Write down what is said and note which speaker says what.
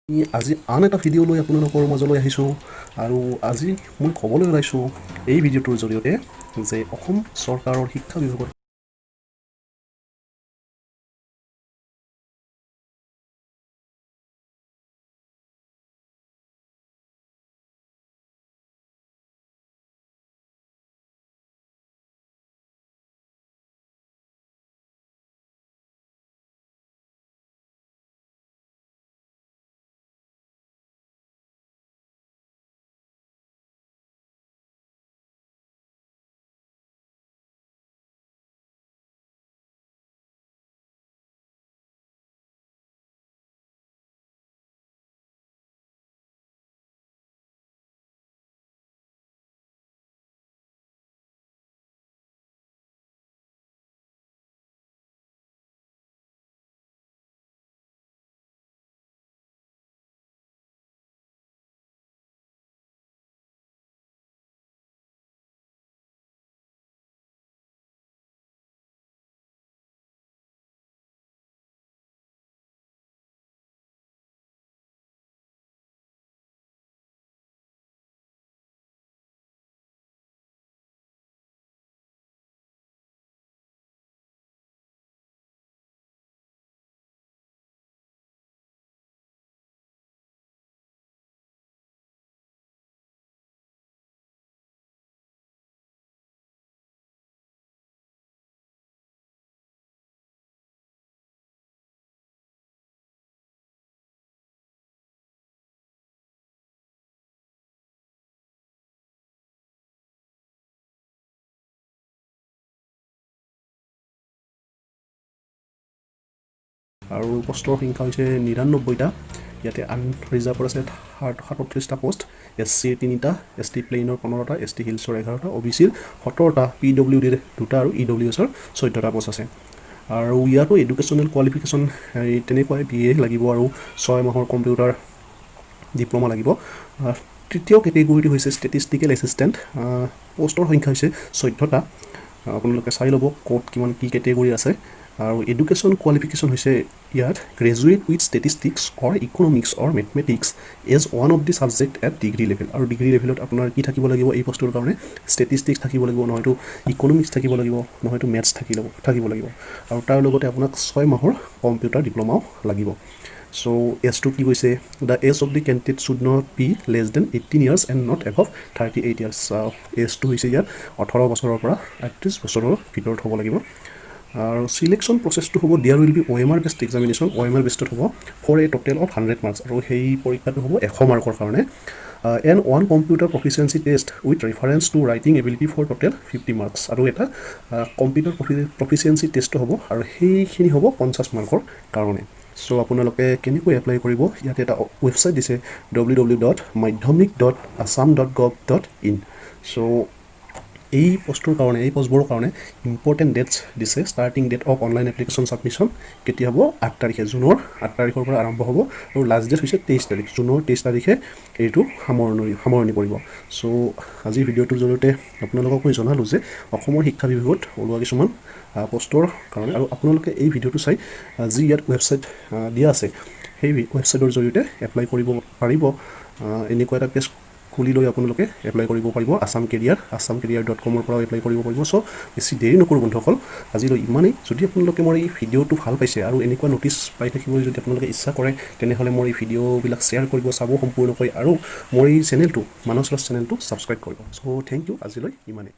Speaker 1: আজি আন এটা ভিডিঅ' লৈ আপোনালোকৰ মাজলৈ আহিছোঁ আৰু আজি মই ক'বলৈ ওলাইছোঁ এই ভিডিঅ'টোৰ জৰিয়তে যে অসম চৰকাৰৰ শিক্ষা বিভাগৰ আৰু পোষ্টৰ সংখ্যা হৈছে ৯৯টা। ইয়াতে আনৰিজাৰ্ভৰ আছে ৩৭টা পোষ্ট, SCৰ ৩টা, ST প্লেইনৰ 15টা, ST হিলছৰ 11টা, OBCৰ 17টা, PWDৰ 2টা আৰু EWSৰ 14টা পোষ্ট আছে। আৰু ইয়াতো এডুকেশ্যনেল কোৱালিফিকেশ্যন তেনেকুৱাই BA লাগিব আৰু 6 মাহৰ কম্পিউটাৰ ডিপ্ল'মা লাগিব। তৃতীয় কেটেগৰীটো হৈছে ষ্টেটিষ্টিকেল এছিষ্টেণ্ট। পোষ্টৰ সংখ্যা হৈছে 14টা। আপোনালোকে চাই ল'ব ক'ত কিমান কি কেটেগৰী আছে। আৰু এডুকেশ্যন কোৱালিফিকেশ্যন হৈছে ইয়াত graduate with statistics or economics or mathematics as one of the subjects at degree level. আৰু ডিগ্ৰী লেভেলত আপোনাৰ কি থাকিব লাগিব এই পোষ্টটোৰ কাৰণে? ষ্টেটিষ্টিক্স থাকিব লাগিব, নহয়তো ইকনমিক্স থাকিব লাগিব, নহয়তো মেথছ থাকিব লাগিব। আৰু তাৰ লগতে আপোনাক 6 মাহৰ কম্পিউটাৰ ডিপ্ল'মাও লাগিব। চ' এজটো কি কৈছে? The age of the candidate should not be less than 18 years and not above 38 years। এজটো হৈছে ইয়াত 18 বছৰৰ পৰা 38 বছৰৰ ভিতৰত হ'ব লাগিব। আৰু চিলেকশ্যন প্ৰচেছটো হ'ব there will be OMR based examination. OMR বেষ্টত হ'ব for a total of 100 marks। আৰু সেই পৰীক্ষাটো হ'ব 100 মাৰ্কৰ কাৰণে। And one computer proficiency test with reference to writing ability for total 50 marks। আৰু এটা কম্পিউটাৰ প্ৰফিচিয়েঞ্চি টেষ্ট হ'ব, আৰু সেইখিনি হ'ব 50 মাৰ্কৰ কাৰণে। চ' আপোনালোকে কেনেকৈ এপ্লাই কৰিব? ইয়াতে এটা ৱেবছাইট দিছে www.madhyamik.assam.gov.in। চ' এই পোষ্টটোৰ কাৰণে, এই পোষ্টবোৰৰ কাৰণে ইম্পৰ্টেণ্ট ডেটছ দিছে। Starting date of online application submission কেতিয়া হ'ব? 8 তাৰিখে, জুনৰ 8 তাৰিখৰ পৰা আৰম্ভ হ'ব। আৰু লাষ্ট ডেট হৈছে 23 তাৰিখ, জুনৰ 23 তাৰিখে এইটো সামৰণি পৰিব। চ' আজিৰ ভিডিঅ'টোৰ জৰিয়তে আপোনালোকক মই জনালোঁ যে অসমৰ শিক্ষা বিভাগত ওলোৱা কিছুমান পোষ্টৰ কাৰণে। আৰু আপোনালোকে এই ভিডিঅ'টো চাই যি ইয়াত ৱেবছাইট দিয়া আছে সেই ৱেবছাইটৰ জৰিয়তে এপ্লাই কৰিব পাৰিব। এনেকুৱা এটা পেজ খুলি লৈ আপোনালোকে এপ্লাই কৰিব পাৰিব। assamcareer.com পৰাও এপ্লাই কৰিব পাৰিব। চ' বেছি দেৰি নকৰোঁ বন্ধুসকল, আজিলৈ ইমানেই। যদি আপোনালোকে মোৰ এই ভিডিঅ'টো ভাল পাইছে আৰু এনেকুৱা ন'টিছ পাই থাকিবলৈ যদি আপোনালোকে ইচ্ছা কৰে, তেনেহ'লে মোৰ এই ভিডিঅ'বিলাক শ্বেয়াৰ কৰিব, চাব সম্পূৰ্ণকৈ, আৰু মোৰ এই চেনেলটো মানস ৰস চেনেলটো ছাবস্ক্ৰাইব কৰিব। চ' থেংক ইউ, আজিলৈ ইমানেই।